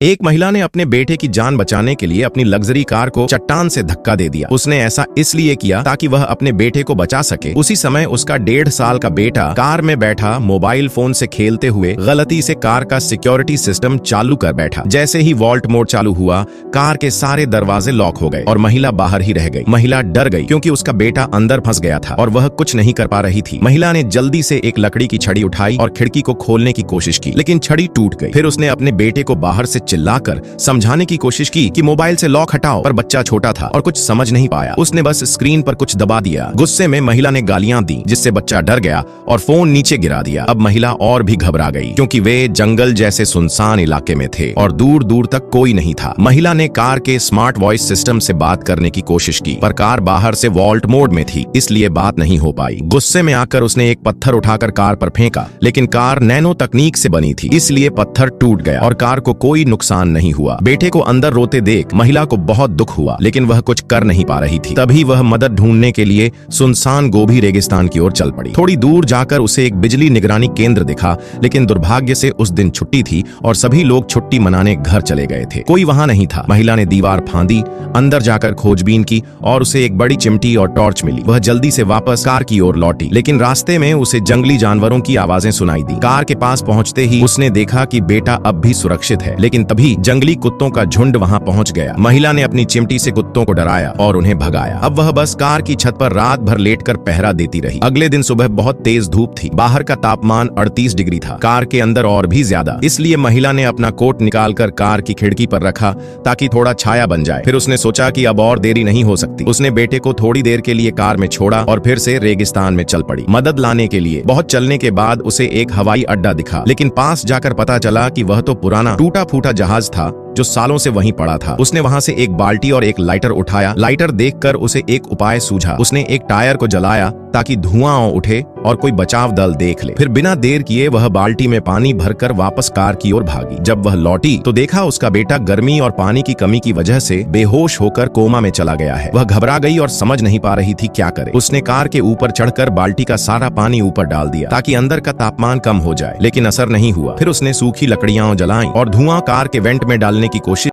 एक महिला ने अपने बेटे की जान बचाने के लिए अपनी लग्जरी कार को चट्टान से धक्का दे दिया। उसने ऐसा इसलिए किया ताकि वह अपने बेटे को बचा सके। उसी समय उसका 1.5 साल का बेटा कार में बैठा मोबाइल फोन से खेलते हुए गलती से कार का सिक्योरिटी सिस्टम चालू कर बैठा। जैसे ही वॉल्ट मोड चालू हुआ, कार के सारे दरवाजे लॉक हो गए और महिला बाहर ही रह गई। महिला डर गई क्योंकि उसका बेटा अंदर फंस गया था और वह कुछ नहीं कर पा रही थी। महिला ने जल्दी से एक लकड़ी की छड़ी उठाई और खिड़की को खोलने की कोशिश की, लेकिन छड़ी टूट गई। फिर उसने अपने बेटे को बाहर से चिल्लाकर समझाने की कोशिश की कि मोबाइल से लॉक हटाओ, पर बच्चा छोटा था और कुछ समझ नहीं पाया। उसने बस स्क्रीन पर कुछ दबा दिया। गुस्से में महिला ने गालियां दी, जिससे बच्चा डर गया और फोन नीचे गिरा दिया। अब महिला और भी घबरा गई क्योंकि वे जंगल जैसे सुनसान इलाके में थे और दूर दूर तक कोई नहीं था। महिला ने कार के स्मार्ट वॉइस सिस्टम से बात करने की कोशिश की, पर कार बाहर से वॉल्ट मोड में थी, इसलिए बात नहीं हो पाई। गुस्से में आकर उसने एक पत्थर उठाकर कार पर फेंका, लेकिन कार नैनो तकनीक से बनी थी, इसलिए पत्थर टूट गया और कार को कोई नुकसान नहीं हुआ। बेटे को अंदर रोते देख महिला को बहुत दुख हुआ, लेकिन वह कुछ कर नहीं पा रही थी। तभी वह मदद ढूंढने के लिए सुनसान गोभी रेगिस्तान की ओर चल पड़ी। थोड़ी दूर जाकर उसे एक बिजली निगरानी केंद्र दिखा, लेकिन दुर्भाग्य से उस दिन छुट्टी थी और सभी लोग छुट्टी मनाने घर चले गए थे। कोई वहां नहीं था। महिला ने दीवार फांदी, अंदर जाकर खोजबीन की और उसे एक बड़ी चिमटी और टॉर्च मिली। वह जल्दी से वापस कार की ओर लौटी, लेकिन रास्ते में उसे जंगली जानवरों की आवाजें सुनाई दी। कार के पास पहुंचते ही उसने देखा कि बेटा अब भी सुरक्षित है, लेकिन तभी जंगली कुत्तों का झुंड वहां पहुंच गया। महिला ने अपनी चिमटी से कुत्तों को डराया और उन्हें भगाया। अब वह बस कार की छत पर रात भर लेटकर पहरा देती रही। अगले दिन सुबह बहुत तेज धूप थी। बाहर का तापमान 38 डिग्री था, कार के अंदर और भी ज्यादा। इसलिए महिला ने अपना कोट निकालकर कार की खिड़की पर रखा ताकि थोड़ा छाया बन जाए। फिर उसने सोचा कि अब और देरी नहीं हो सकती। उसने बेटे को थोड़ी देर के लिए कार में छोड़ा और फिर से रेगिस्तान में चल पड़ी मदद लाने के लिए। बहुत चलने के बाद उसे एक हवाई अड्डा दिखा, लेकिन पास जाकर पता चला कि वह तो पुराना टूटा फूटा जहाज था जो सालों से वहीं पड़ा था। उसने वहां से एक बाल्टी और एक लाइटर उठाया। लाइटर देखकर उसे एक उपाय सूझा। उसने एक टायर को जलाया ताकि धुआं उठे और कोई बचाव दल देख ले। फिर बिना देर किए वह बाल्टी में पानी भरकर वापस कार की ओर भागी। जब वह लौटी तो देखा उसका बेटा गर्मी और पानी की कमी की वजह से बेहोश होकर कोमा में चला गया है। वह घबरा गई और समझ नहीं पा रही थी क्या करे। उसने कार के ऊपर चढ़कर बाल्टी का सारा पानी ऊपर डाल दिया ताकि अंदर का तापमान कम हो जाए, लेकिन असर नहीं हुआ। फिर उसने सूखी लकड़ियां जलाई और धुआं कार के वेंट में डालने की कोशिश